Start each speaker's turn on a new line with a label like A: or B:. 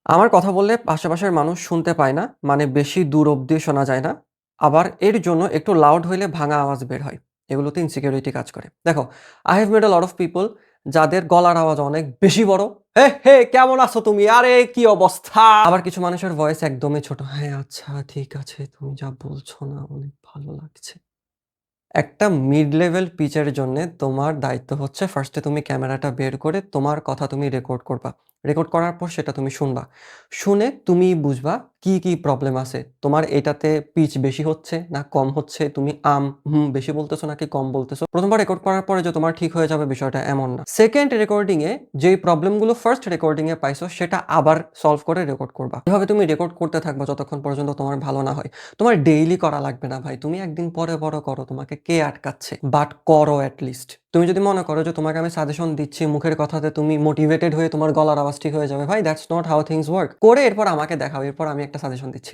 A: আমার কথা বললে আশেপাশের মানুষ শুনতে পায় না, মানে বেশি দূর অব্দি শোনা যায় না। আবার এর জন্য একটু লাউড হইলে ভাঙা আওয়াজ বের হয়। এগুলোতে ইনসিকিউরিটি কাজ করে। দেখো, I have met a lot of people যাদের গলার আওয়াজ অনেক বেশি বড়। "হে, হে কেমন আছো তুমি? আরে কি অবস্থা?" আবার কিছু মানুষের ভয়েস একদমই ছোট। "হ্যাঁ, আচ্ছা ঠিক আছে। তুমি যা বলছো না অনেক ভালো লাগছে।" একটা মিড লেভেল পিচের জন্যে তোমার দায়িত্ব হচ্ছে ফার্স্টে তুমি ক্যামেরাটা বের করে তোমার কথা তুমি রেকর্ড করবা। রেকর্ড করার পর সেটা তুমি শুনবা। শুনে তুমি বুঝবা কি প্রবলেম আছে। তোমার এটাতে পিচ বেশি হচ্ছে না কম হচ্ছে, তুমি বেশি বলতেছো নাকি কম বলতেছো। ১ম বার রেকর্ড করার পরে যে তোমার ঠিক হয়ে যাবে বিষয়টা এমন না। সেকেন্ড রেকর্ডিং এ যেই প্রবলেমগুলো ফার্স্ট রেকর্ডিং এ পাইছো সেটা আবার সলভ করে রেকর্ড করবা। এভাবে তুমি রেকর্ড করতে থাকবা যতক্ষণ পর্যন্ত তোমার ভালো না হয়। তোমার ডেইলি করা লাগবে না ভাই। তুমি একদিন পরে বড় করো। তোমাকে কে আটকাচ্ছে? বাট করো এট লিস্ট। তুমি যদি মনে করো যে তোমাকে আমি সাজেশন দিচ্ছি, মুখের কথাতে তুমি মোটিভেটেড হয়ে তোমার গলার আওয়াজ ঠিক হয়ে যাবে। ভাই that's not how things work. করে এরপর আমাকে দেখাও। এরপর আমি একটা সাজেশন দিচ্ছি।